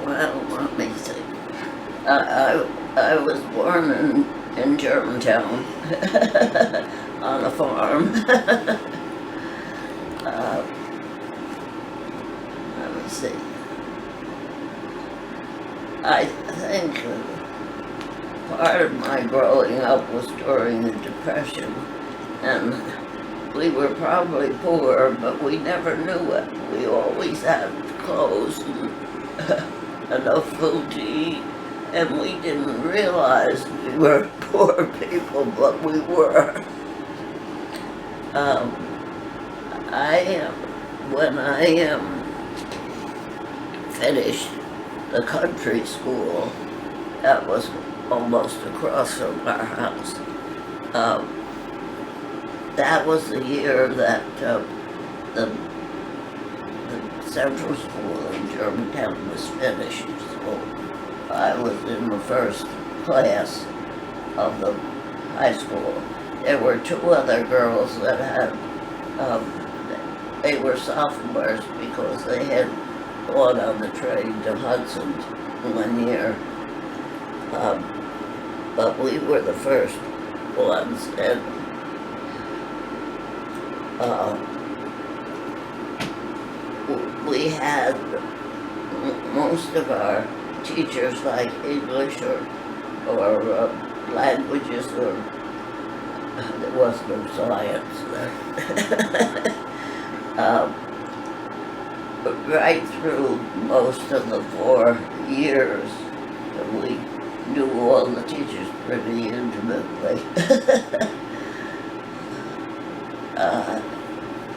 Well, let me see. I was born in Germantown on a farm. Let me see. I think part of my growing up was during the Depression, and we were probably poor, but we never knew it. We always had clothes and enough food to eat, and we didn't realize we were poor people, but we were. When I finished the country school, that was almost across from our house. That was the year that the central school in Germantown was finished. So I was in the first class of the high school. There were two other girls that had, they were sophomores because they had gone on the train to Hudson 1 year. But we were the first ones, and we had most of our teachers like English or languages, or there was no science there. Right through most of the 4 years, we knew all the teachers pretty intimately.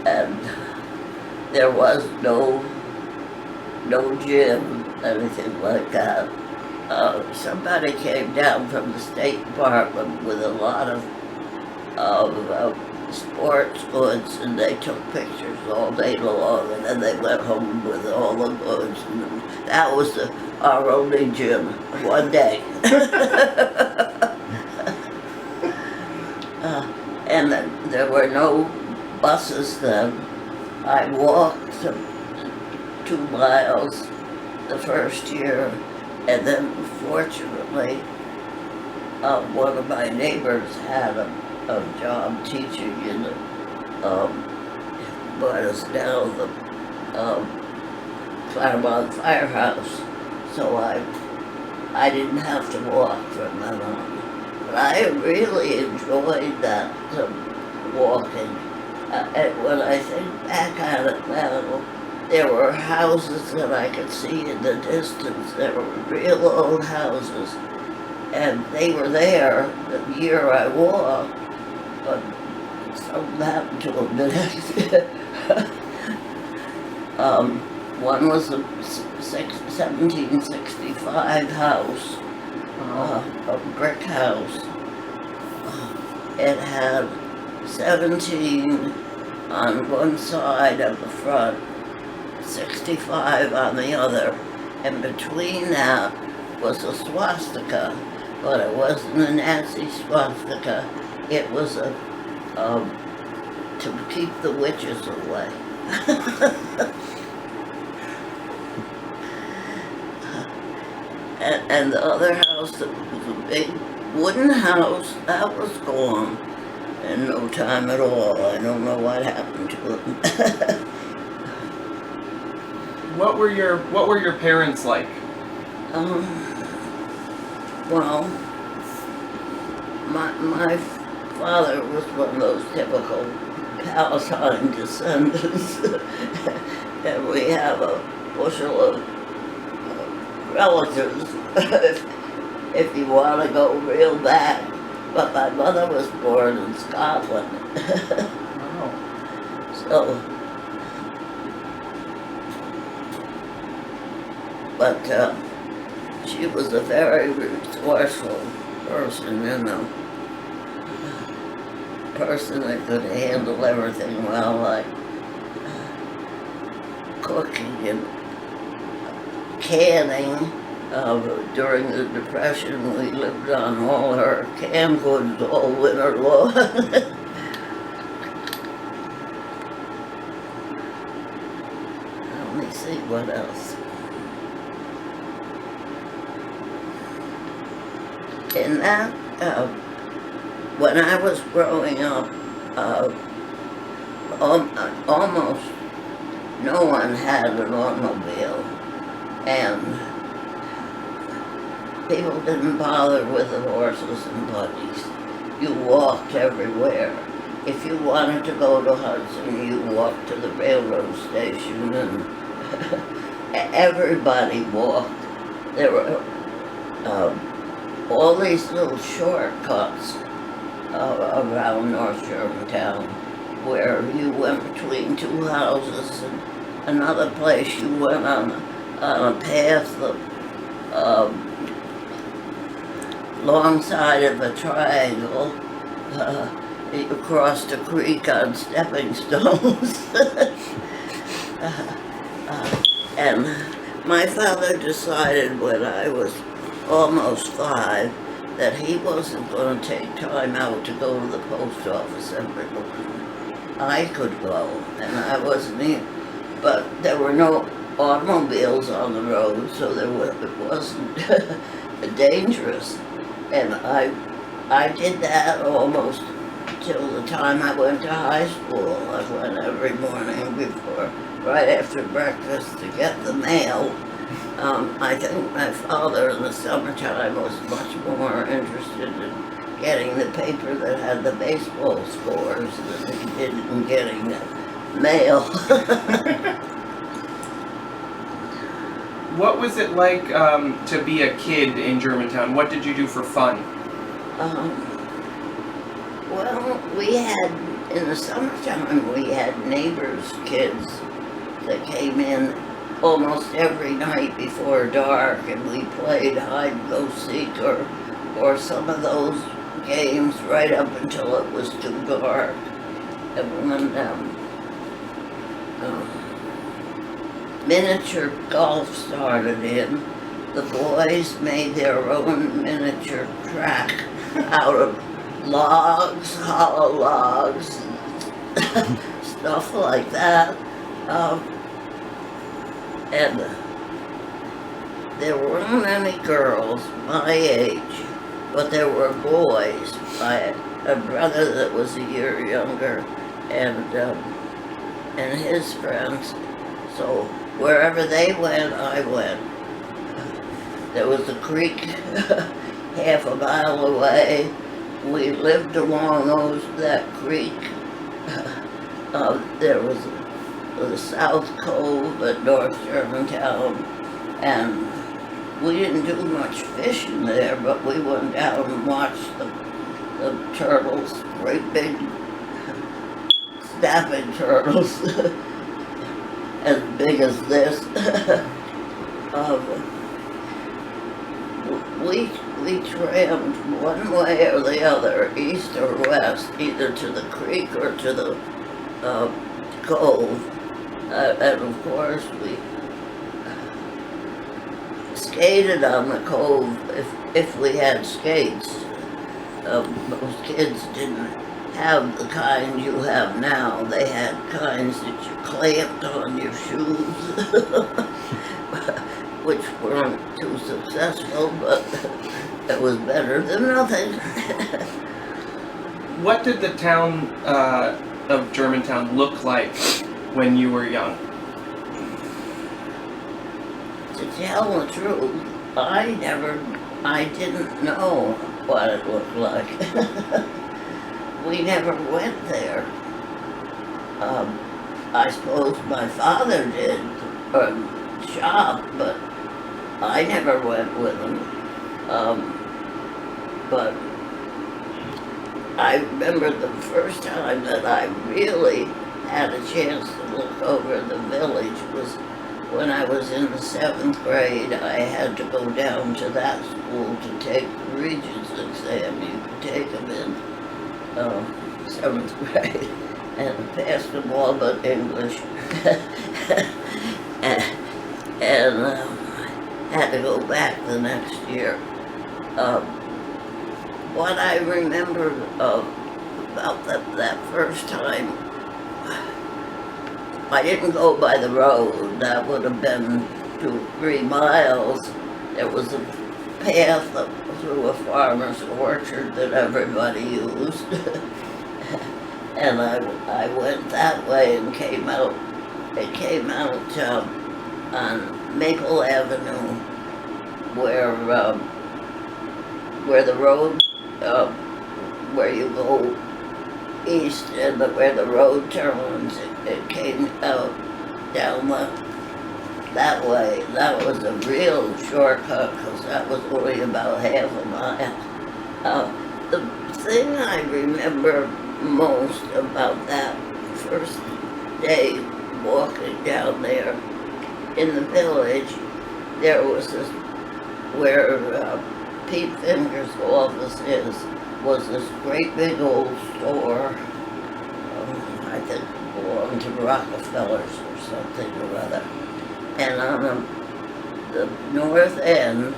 And there was no gym, anything like that. Somebody came down from the State Department with a lot of sports goods, and they took pictures all day long, and then they went home with all the goods. And that was our only gym one day. And there were no buses then. I walked 2 miles the first year, and then fortunately one of my neighbors had a job teaching in the what is now the Claremont Firehouse, so I didn't have to walk from then on. But I really enjoyed that walking. And when I think back at it now, there were houses that I could see in the distance. There were real old houses, and they were there the year I walked, but something happened to them. One was a 1765 house, a brick house. It had 17 on one side of the front, 65 on the other, and between that was a swastika, but it wasn't a Nazi swastika. It was to keep the witches away. And the other house, that was a big wooden house, that was gone in no time at all. I don't know what happened to it. What were your parents like? Well, my father was one of those typical Palatine descendants, and we have a bushel of relatives if you want to go real back. But my mother was born in Scotland. Wow. So, but she was a very resourceful person, person that could handle everything well, like cooking and canning. During the Depression, we lived on all her canned goods all winter long. Let me see what else. in that, when I was growing up, uh, almost no one had an automobile, and people didn't bother with the horses and buggies. You walked everywhere. If you wanted to go to Hudson, you walked to the railroad station, and everybody walked. There were all these little shortcuts around North Germantown, where you went between two houses, and another place you went on a path long side of a triangle. You crossed a creek on stepping stones. And my father decided when I was almost 5 that he wasn't going to take time out to go to the post office every morning. I could go, and I wasn't even, but there were no automobiles on the road, so it wasn't dangerous. And I did that almost till the time I went to high school. I went every morning right after breakfast to get the mail. I think my father in the summertime was much more interested in getting the paper that had the baseball scores than he did in getting the mail. What was it like to be a kid in Germantown? What did you do for fun? Well, in the summertime, we had neighbors' kids that came in almost every night before dark, and we played hide and go seek or some of those games right up until it was too dark. And when miniature golf started in, the boys made their own miniature track out of logs, hollow logs, stuff like that. And there weren't any girls my age, but there were boys. I had a brother that was a year younger, and his friends. So wherever they went, I went. There was a creek half a mile away. We lived along that creek. There was the South Cove at North Germantown, and we didn't do much fishing there, but we went down and watched the turtles, great big snapping turtles, as big as this. We trammed one way or the other, east or west, either to the creek or to the cove. And of course, we skated on the cove if we had skates. Most kids didn't have the kind you have now. They had kinds that you clamped on your shoes, which weren't too successful, but it was better than nothing. What did the town of Germantown look like when you were young? To tell the truth, I didn't know what it looked like. We never went there. I suppose my father did, or shop, but I never went with him. But I remember the first time that I really had a chance to look over the village was when I was in the 7th grade. I had to go down to that school to take the Regents exam. You could take them in 7th grade, and passed them all but English. and had to go back the next year. What I remember about that first time, I didn't go by the road. That would have been 2-3 miles. There was path up through a farmer's orchard that everybody used. And I went that way and came out. It came out on Maple Avenue, where the road, where you go east and where the road turns. It came out down that way. That was a real shortcut because that was only about half a mile. The thing I remember most about that first day walking down there in the village, there was this, where Pete Finger's office was this great big old store. I think it belonged to Rockefellers or something or other. And on the north end,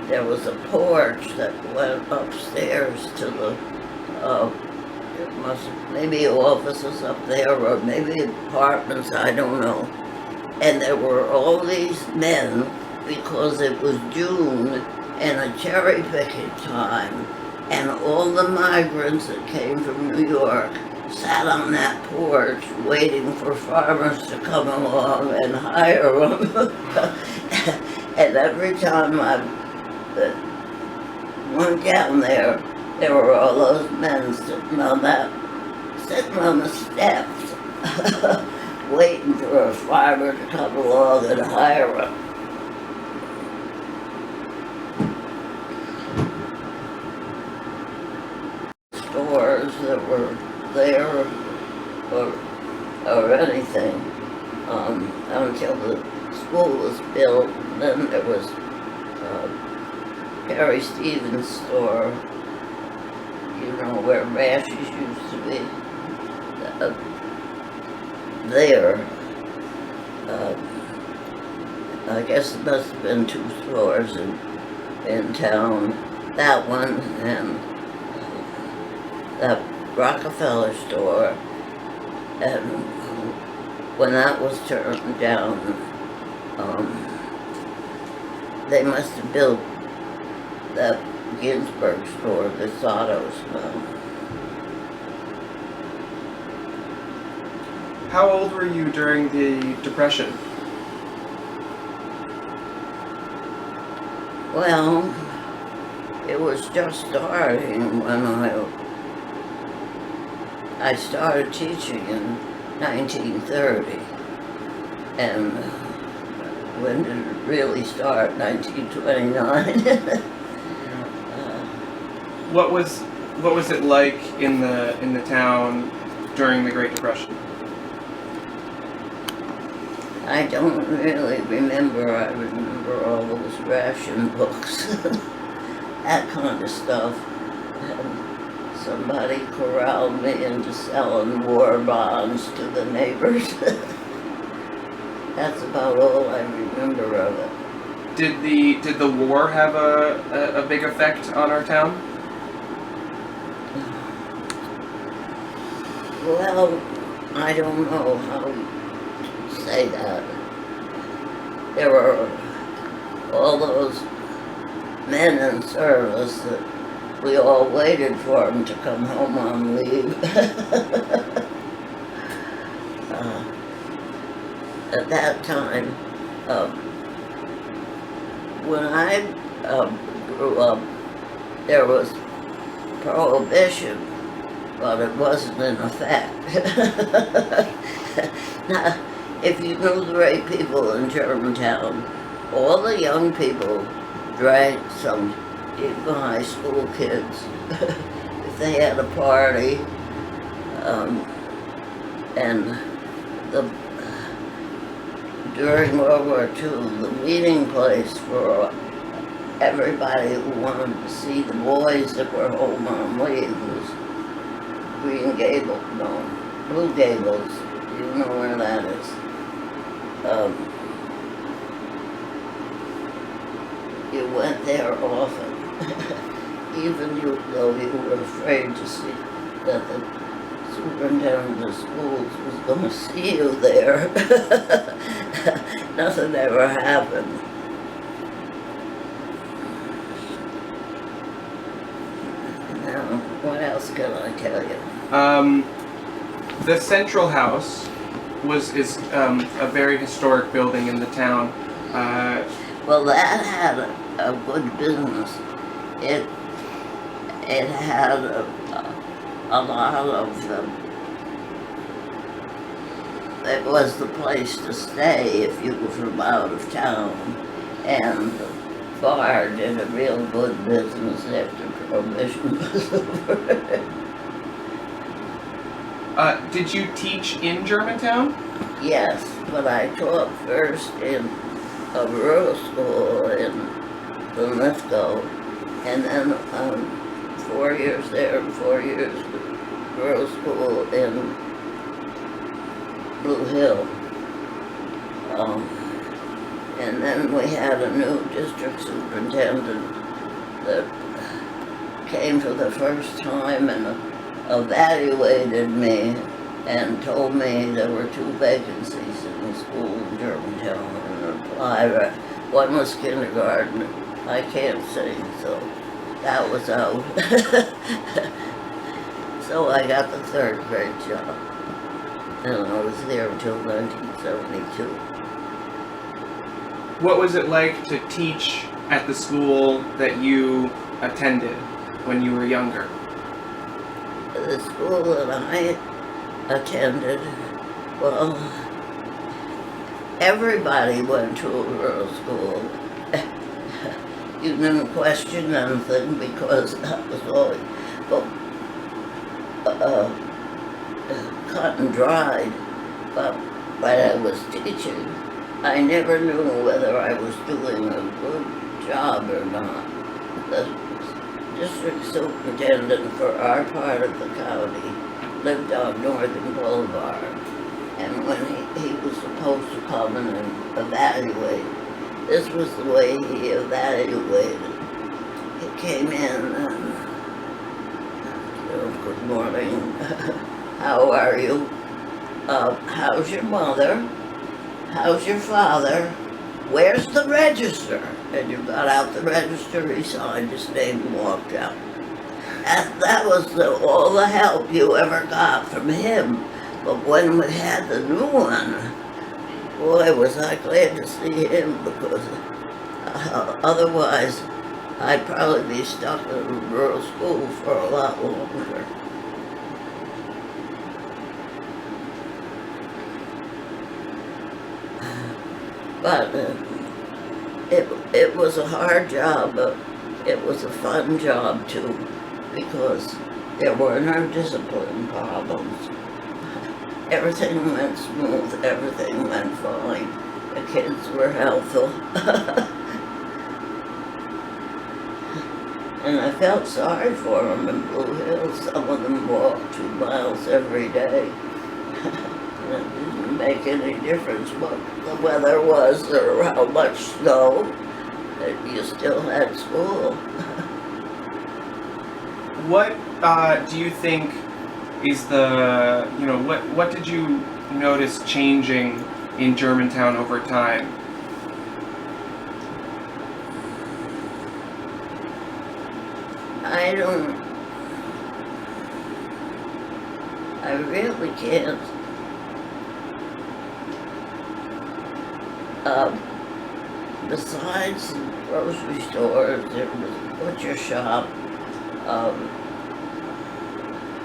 there was a porch that went upstairs to the, maybe offices up there or maybe apartments, I don't know. And there were all these men, because it was June and a cherry picking time, and all the migrants that came from New York sat on that porch waiting for farmers to come along and hire them. And every time I went down there, there were all those men sitting on the steps, waiting for a farmer to come along and hire them. Stores that were there or anything until the school was built. And then there was Harry Stevens' store, you know, where Rashes used to be. There, I guess it must have been 2 stores in town. That one and that Rockefeller store. And when that was turned down, they must have built that Ginsburg store, the Sotto's now. How old were you during the Depression? Well, it was just starting when I started teaching in 1930. And when did it really start? 1929. What was it like in the town during the Great Depression? I don't really remember. I remember all those ration books, that kind of stuff. And somebody corralled me into selling war bonds to the neighbors. That's about all I remember of it. Did the war have a big effect on our town? Well, I don't know how to say that. There were all those men in service that we all waited for them to come home on leave. At that time, when I grew up, there was prohibition, but it wasn't in effect. Now, if you knew the right people in Germantown, all the young people drank some, even the high school kids, if they had a party, and during World War II, the meeting place for everybody who wanted to see the boys that were home on leave was Green Gables, no, Blue Gables. You know where that is. You went there often, even though you were afraid to see that the superintendent of schools was going to see you there. Nothing ever happened. else can I tell you? The Central House is a very historic building in the town. Well, that had a good business. It had a lot of it was the place to stay if you were from out of town, and the bar did a real good business after Prohibition was over. Did you teach in Germantown? Yes, but I taught first in a rural school in Lithgow, and then 4 years there and 4 years rural school in Blue Hill. And then we had a new district superintendent that came for the first time and evaluated me and told me there were 2 vacancies in the school in Germantown and applied. One was kindergarten. I can't sing, so that was out. So I got the 3rd grade job, and I was there until 1972. What was it like to teach at the school that you attended when you were younger? The school that I attended, well, everybody went to a rural school. You didn't question anything because that was all, cut and dried. But when I was teaching, I never knew whether I was doing a good job or not. The district superintendent for our part of the county lived on Northern Boulevard, and when he was supposed to come in and evaluate, this was the way he evaluated. He came in and, good morning, how are you? How's your mother? How's your father? Where's the register? And you got out the register, he signed his name and walked out. And that was all the help you ever got from him. But when we had the new one, boy, was I glad to see him, because otherwise I'd probably be stuck in a rural school for a lot longer. But it was a hard job, but it was a fun job too, because there were no discipline problems. Everything went smooth, everything went fine. The kids were helpful. And I felt sorry for them in Blue Hill. Some of them walked 2 miles every day. And it didn't make any difference what the weather was or how much snow. You still had school. What do you think is the, what did you notice changing in Germantown over time? I really can't. Besides grocery stores, there was a butcher shop.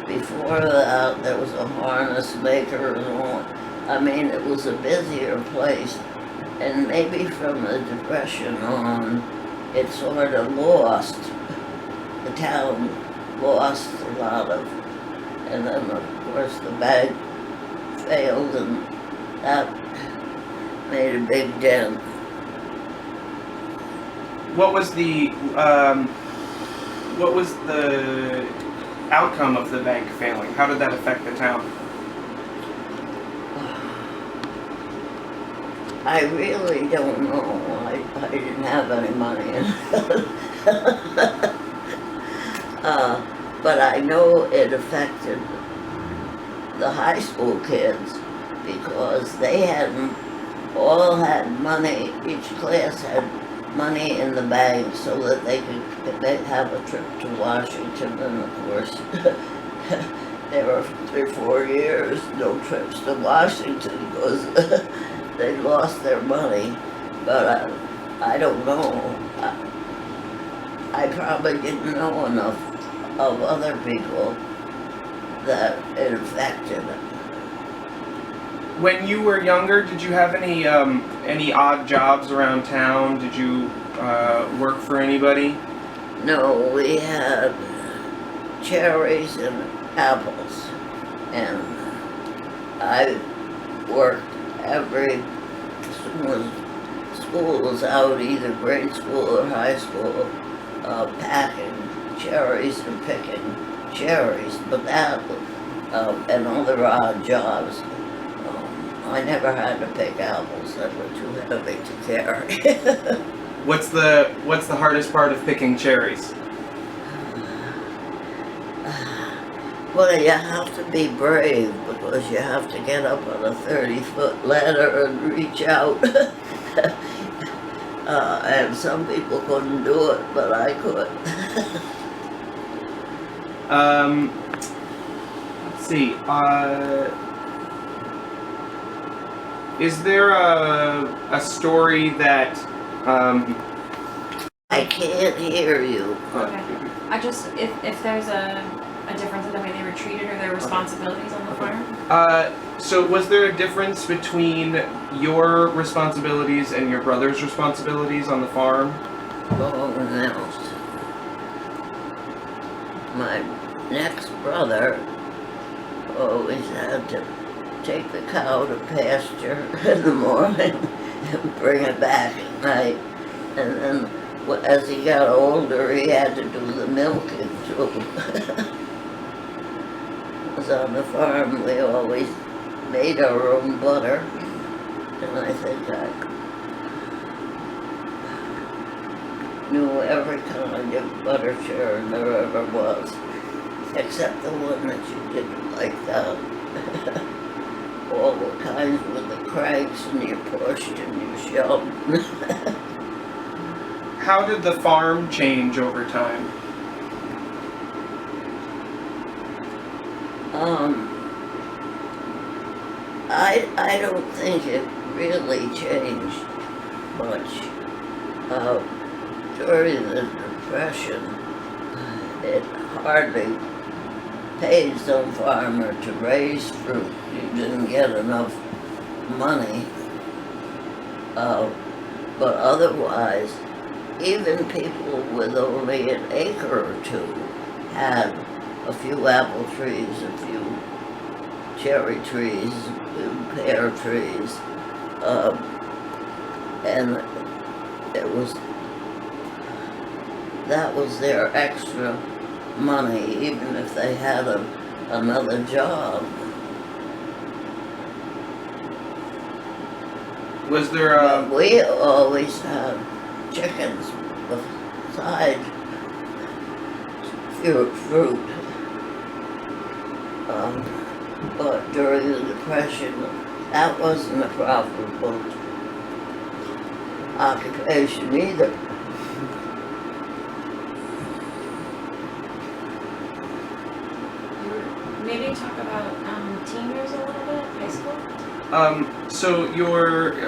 Before that, there was a harness maker and all. I mean, it was a busier place. And maybe from the Depression on, it sort of lost. The town lost a lot of, and then of course the bank failed, and that made a big dent. What was the outcome of the bank failing? How did that affect the town? I really don't know. I didn't have any money. But I know it affected the high school kids, because they all had money. Each class had money in the bank so that they'd have a trip to Washington, and of course, there were 3 or 4 years, no trips to Washington because they lost their money. But I don't know. I probably didn't know enough of other people that it affected. When you were younger, did you have any odd jobs around town? Did you work for anybody? No, we had cherries and apples, and I worked every, as soon as school was out, either grade school or high school, packing cherries and picking cherries, but that, and other odd jobs. I never had to pick apples that were too heavy to carry. What's the hardest part of picking cherries? Well, you have to be brave because you have to get up on a 30-foot ladder and reach out. And some people couldn't do it, but I could. Let's see. Is there a story that I can't hear you. Okay. I just, if there's a difference in the way they were treated or their responsibilities on the farm? So was there a difference between your responsibilities and your brother's responsibilities on the farm? Oh, no. My next brother always had to take the cow to pasture in the morning and bring it back at night. And then as he got older, he had to do the milking too. Because on the farm, we always made our own butter. And I think I knew every kind of butter churn there ever was, except the one that you didn't like that. All the kinds with the cranks, and you pushed and you shoved. How did the farm change over time? I don't think it really changed much. During the Depression, it hardly paid some farmer to raise fruit. You didn't get enough money. But otherwise, even people with only an acre or two had a few apple trees, a few cherry trees, a few pear trees, and that was their extra money, even if they had another job. Was there But we always had chickens beside fruit. But during the Depression, that wasn't a profitable occupation either. Maybe talk about teen years a little bit, high school? So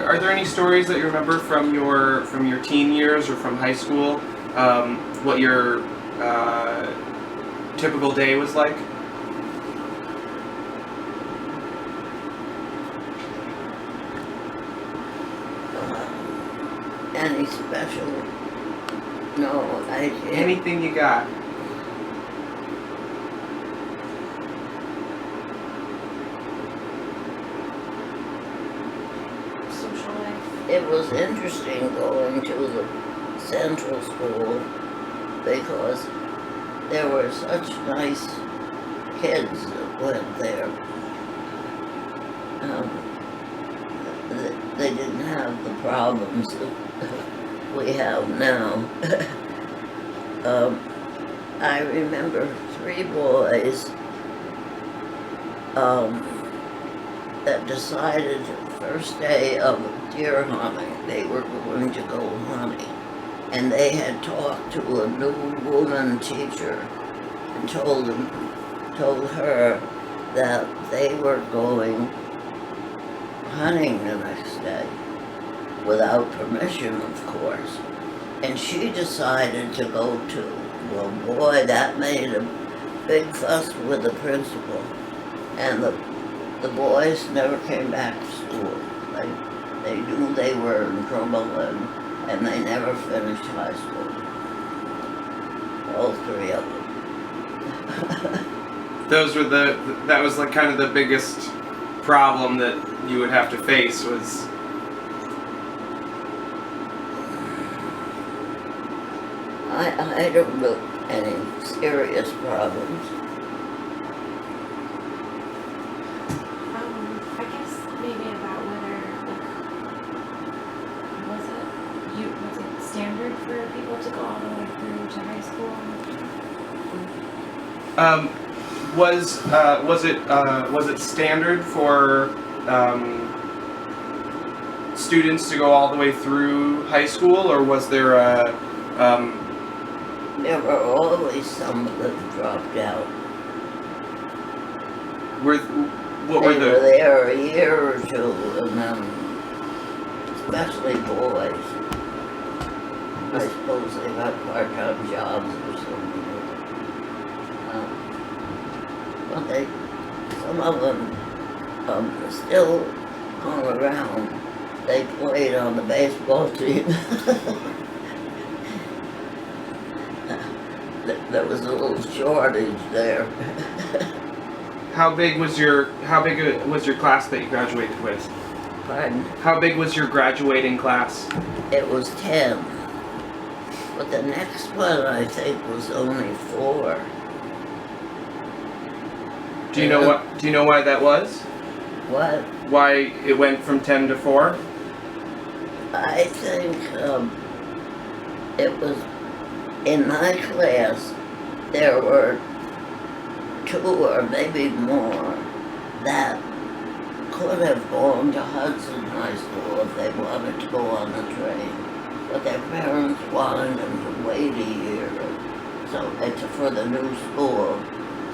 are there any stories that you remember from your teen years or from high school? What your typical day was like? Any special? No, I can't. Anything you got? Social life? It was interesting going to the central school because there were such nice kids that went there. They didn't have the problems that we have now. I remember 3 boys that decided the first day of deer hunting they were going to go hunting. and they had talked to a new woman teacher and told her that they were going hunting the next day, without permission, of course. And she decided to go too. Well, boy, that made a big fuss with the principal. And the boys never came back to school. They knew they were in trouble, and they never finished high school. All three of them. That was like kind of the biggest problem that you would have to face was. I don't know any serious problems. I guess maybe about whether, was it standard for people to go all the way through to high school? Was it standard for students to go all the way through high school, or was there a There were always some that dropped out. What were They were there a year or two, and then, especially boys, I suppose they got part-time jobs or something. But some of them still hung around. They played on the baseball team. There was a little shortage there. How big was your class that you graduated with? Pardon? How big was your graduating class? It was 10. But the next one, I think, was only 4. Do you know why that was? What? Why it went from 10 to 4? I think it was in my class. There were 2 or maybe more that could have gone to Hudson High School if they wanted to go on the train, but their parents wanted them to wait a year for the new school.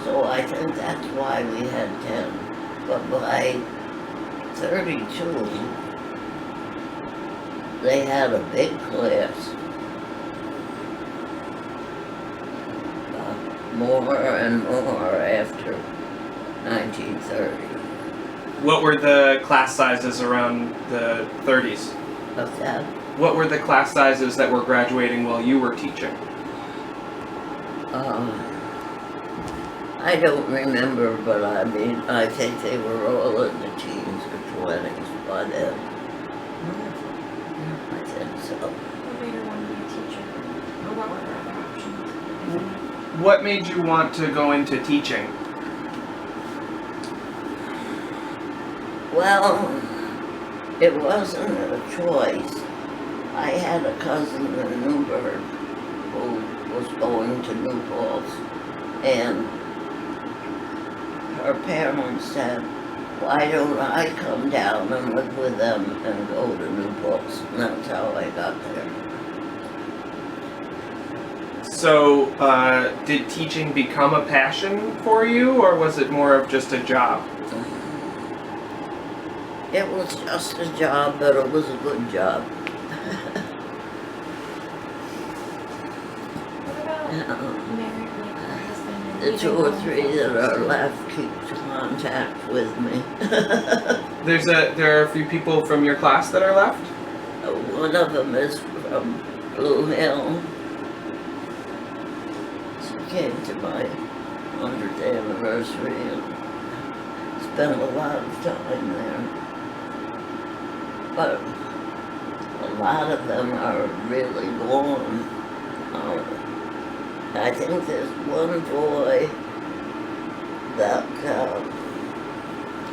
So I think that's why we had 10. But by 32, they had a big class. More and more after 1930. What were the class sizes around the 30s? What's that? What were the class sizes that were graduating while you were teaching? I don't remember, but I think they were all in the teens or 20s by then. I think so. What made her want to be a teacher? Or what were her other options? What made you want to go into teaching? Well, it wasn't a choice. I had a cousin in Newburgh who was going to New Paltz, and her parents said, why don't I come down and live with them and go to New Paltz? And that's how I got there. So, did teaching become a passion for you, or was it more of just a job? It was just a job, but it was a good job. What about married, like her husband? And The 2 or 3 that are left keep contact with me. There are a few people from your class that are left? One of them is from Blue Hill. She came to my 100th anniversary and spent a lot of time there. But a lot of them are really gone. I think there's one boy that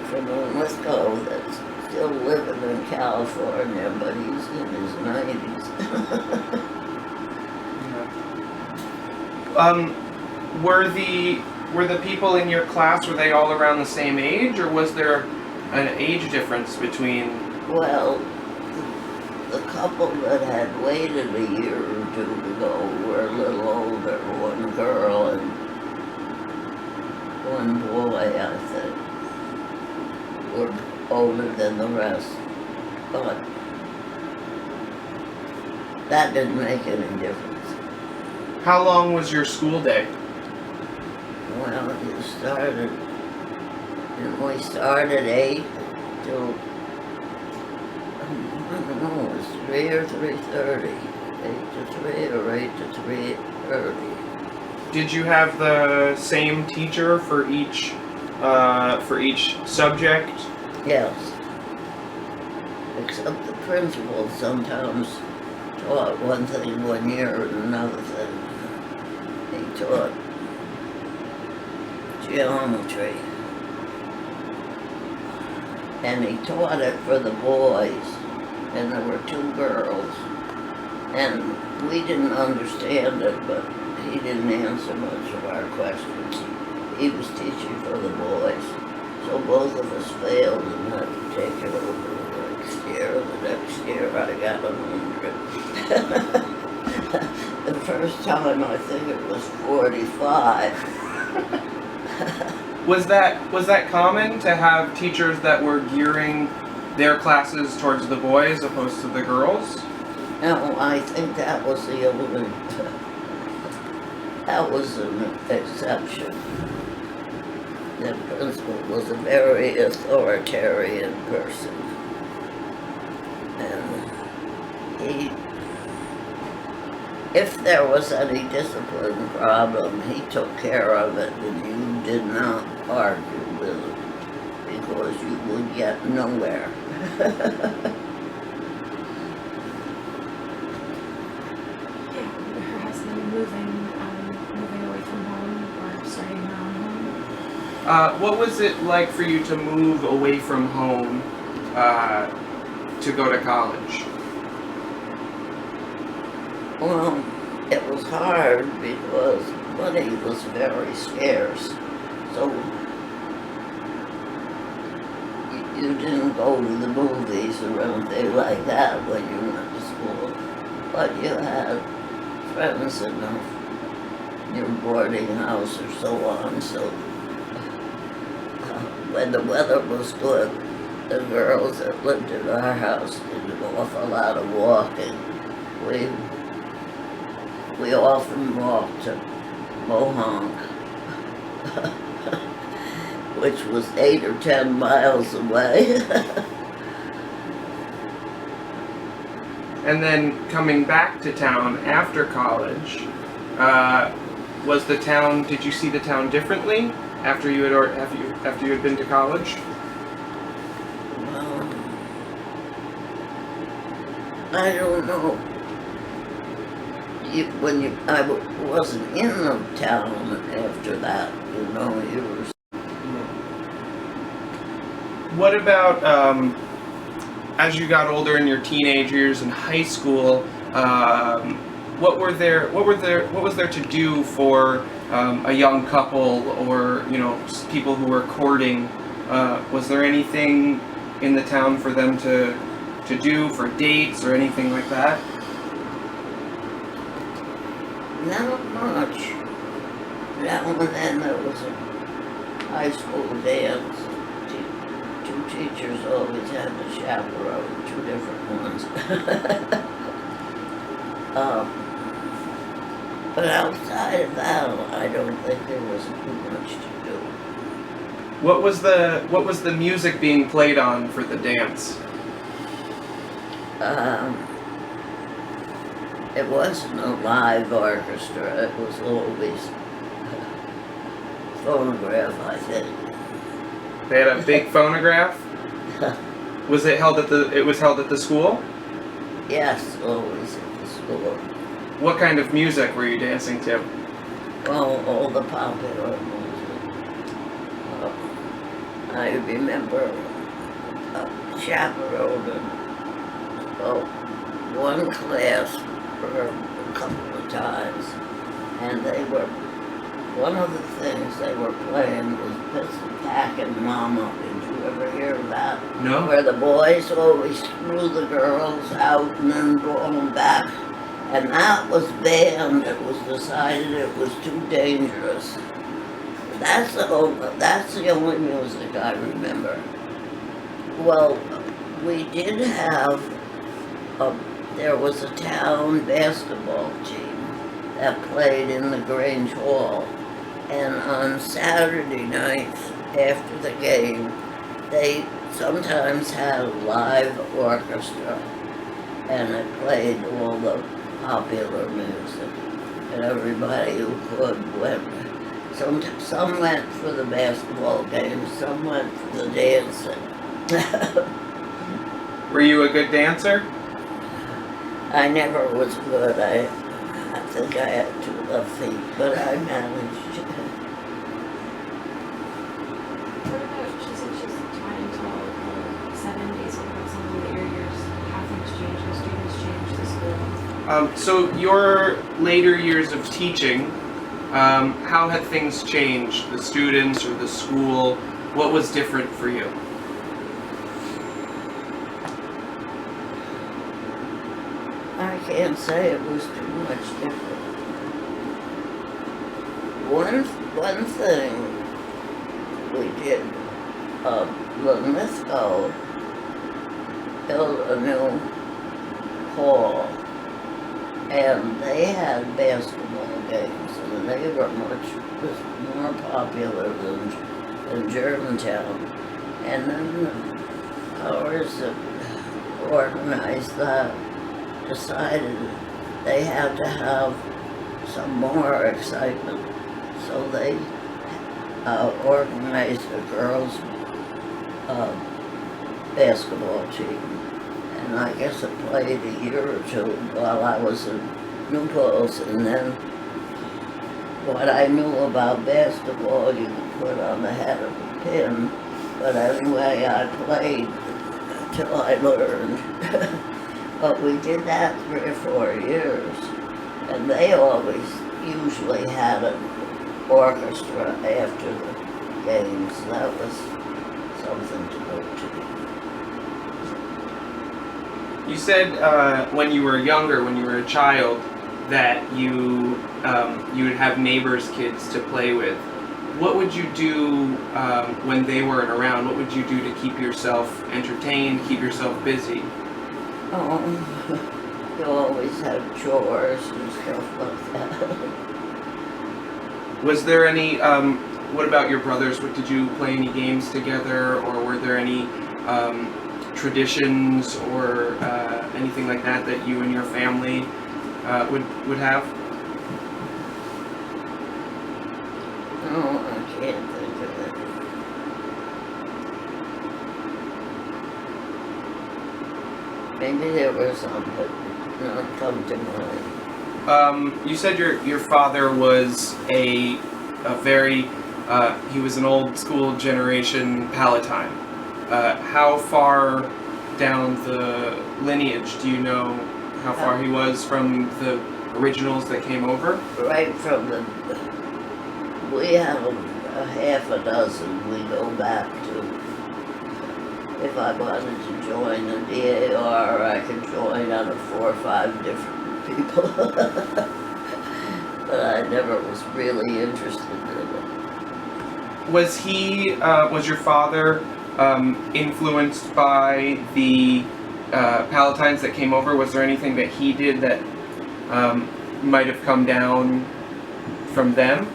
from Lithgow that's still living in California, but he's in his 90s. Were the people in your class, were they all around the same age, or was there an age difference between? Well, the couple that had waited a year or 2 two to go were a little older, one girl and one boy, I think, were older than the rest. But that didn't make any difference. How long was your school day? Well, we started 8 till, I don't know, it was 3 or 3:30. 8 to 3 or 8 to 3:30. Did you have the same teacher for each subject? Yes. Except the principal sometimes taught one thing one year and another thing. He taught geometry. And he taught it for the boys, and there were 2 girls. And we didn't understand it, but he didn't answer much of our questions. He was teaching for the boys. So both of us failed and had to take it over the next year. The next year I got 100. The first time I think it was 45. Was that common to have teachers that were gearing their classes towards the boys as opposed to the girls? No, I think that was the only, that was an exception. The principal was a very authoritarian person. And if there was any discipline problem, he took care of it, and you did not argue with him because you would get nowhere. Her husband moving away from home or starting her own home. What was it like for you to move away from home to go to college? Well, it was hard because money was very scarce. So you didn't go to the movies or anything like that when you went to school. But you had friends in your boarding house or so on. So when the weather was good, the girls that lived in our house did an awful lot of walking. We often walked to Mohonk, which was 8 or 10 miles away. And then coming back to town after college, was the town? Did you see the town differently after you had been to college? Well, I don't know. I wasn't in the town after that, you were. What about as you got older in your teenage years in high school? What was there to do for a young couple or people who were courting? Was there anything in the town for them to do for dates or anything like that? Not much. Now and then there was a high school dance. 2 teachers always had to chaperone, 2 different ones. But outside of that, I don't think there was too much to do. What was the music being played on for the dance? It wasn't a live orchestra, it was always phonograph, I think. They had a big phonograph? Was it held at the school? Yes, always at the school. What kind of music were you dancing to? Well, all the popular music. I remember chaperoning one class for a couple of times, and one of the things they were playing was Piston Mama. Did you ever hear of that? No. Where the boys always threw the girls out and then brought them back, And that was banned. It was decided it was too dangerous. That's the only music I remember. Well, we did have there was a town basketball team that played in the Grange Hall, and on Saturday nights after the game, they sometimes had a live orchestra, and it played all the popular music, and everybody who could went. Some went for the basketball games, some went for the dancing. Were you a good dancer? I never was good. I think I had 2 left feet, but I managed. What about, she said she's taught until the 70s, what about some of the later years? How things changed, how students changed, the school? So your later years of teaching, how had things changed? The students or the school? What was different for you? I can't say it was too much different. One thing we did, Lithgow built a new hall, and they had basketball games, and they were much more popular than Germantown. And then the powers that organized that decided they had to have some more excitement, so they organized a girls' basketball team, and I guess it played a year or 2 while I was in New Paltz, and then what I knew about basketball you could put on the head of a pin, but anyway I played till I learned. But we did that 3 or 4 years, and they always usually had an orchestra after the games. That was something to go to. You said when you were younger, when you were a child, that you would have neighbors' kids to play with. What would you do when they weren't around? What would you do to keep yourself entertained, keep yourself busy? Oh, you always have chores and stuff like that. Was there any, what about your brothers? Did you play any games together, or were there any traditions or anything like that that you and your family would have? No, I can't think of it. Maybe there were some, but not come to mind. You said your father was a very, he was an old school generation Palatine. How far down the lineage do you know how far he was from the originals that came over? Right from we have a half a dozen we go back to. If I wanted to join the DAR, I could join out of 4 or 5 different people. But I never was really interested in it. Was your father influenced by the Palatines that came over? Was there anything that he did that might have come down from them?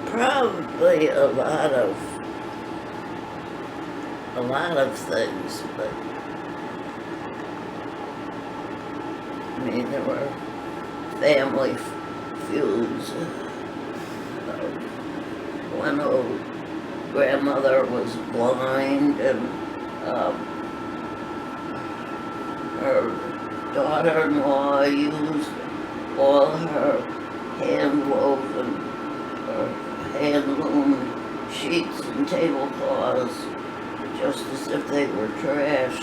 Probably a lot of things, but I mean there were family feuds. One old grandmother was blind, and her daughter-in-law used all her hand-woven or hand-loomed sheets and tablecloths just as if they were trash,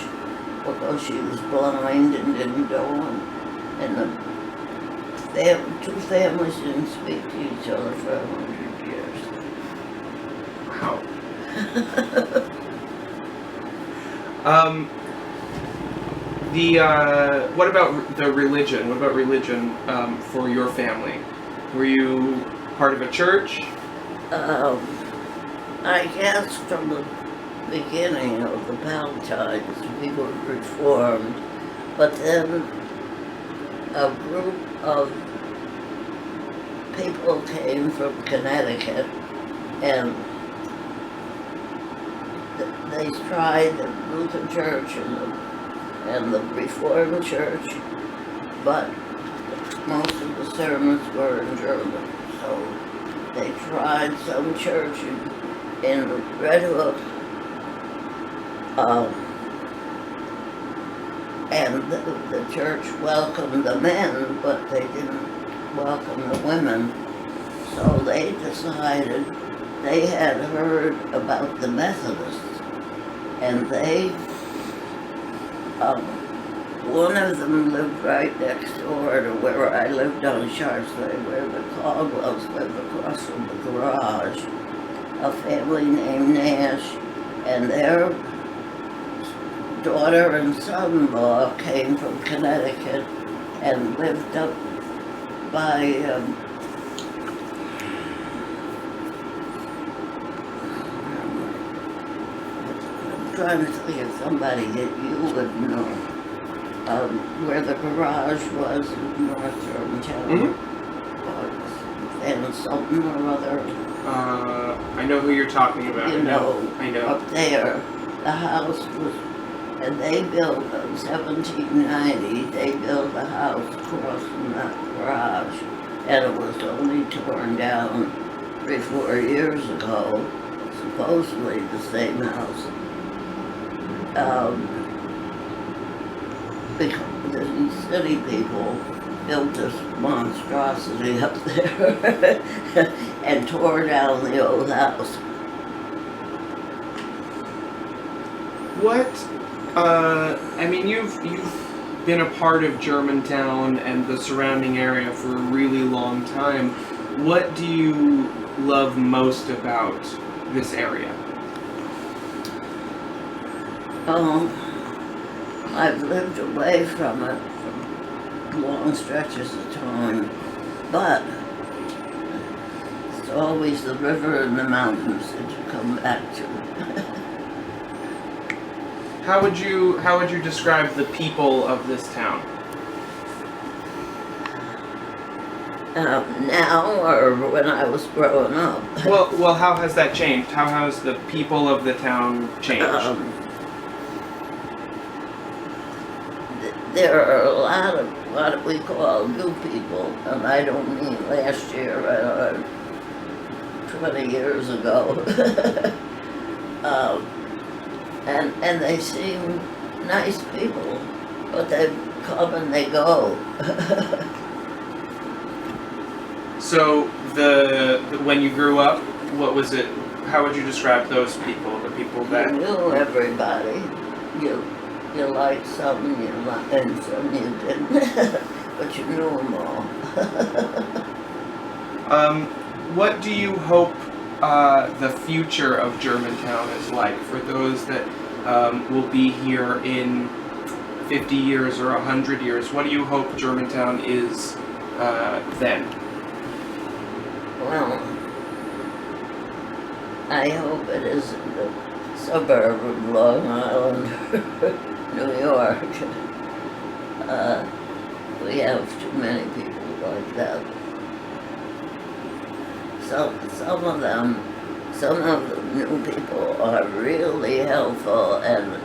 because she was blind and didn't know them. And the 2 families didn't speak to each other for 100 years. Wow. What about the religion? What about religion for your family? Were you part of a church? I guess from the beginning of the Palatines we were reformed, but then a group of people came from Connecticut and they tried the Lutheran Church and the Reformed Church, but most of the sermons were in German. So they tried some church in Red Hook, and the church welcomed the men, but they didn't welcome the women. So they decided they had heard about the Methodists, and one of them lived right next door to where I lived on Sharps Way, where the Caldwells lived across from the garage, a family named Nash, and their daughter and son-in-law came from Connecticut and lived up by I'm trying to think of somebody that you would know, where the garage was in North Germantown, and something or other. I know who you're talking about. You know, I know. up there, the house was, and they built in 1790, they built a house across from that garage, and it was only torn down 3-4 years ago, supposedly the same house. Because the city people built this monstrosity up there and tore down the old house. What? I mean, you've been a part of Germantown and the surrounding area for a really long time. What do you love most about this area? I've lived away from it for long stretches of time, but it's always the river and the mountains that you come back to. How would you describe the people of this town? Now or when I was growing up? Well, how has that changed? How has the people of the town changed? There are a lot of what we call new people, and I don't mean last year, 20 years ago. And they seem nice people, but they come and they go. So when you grew up, what was it? How would you describe those people? The people that You knew everybody. You liked some, and some you didn't, but you knew them all. What do you hope the future of Germantown is like for those that will be here in 50 years or 100 years? What do you hope Germantown is then? Well, I hope it isn't a suburb of Long Island, New York. We have too many people like that. So some of the new people are really helpful and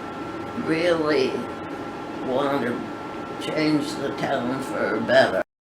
really want to change the town for better.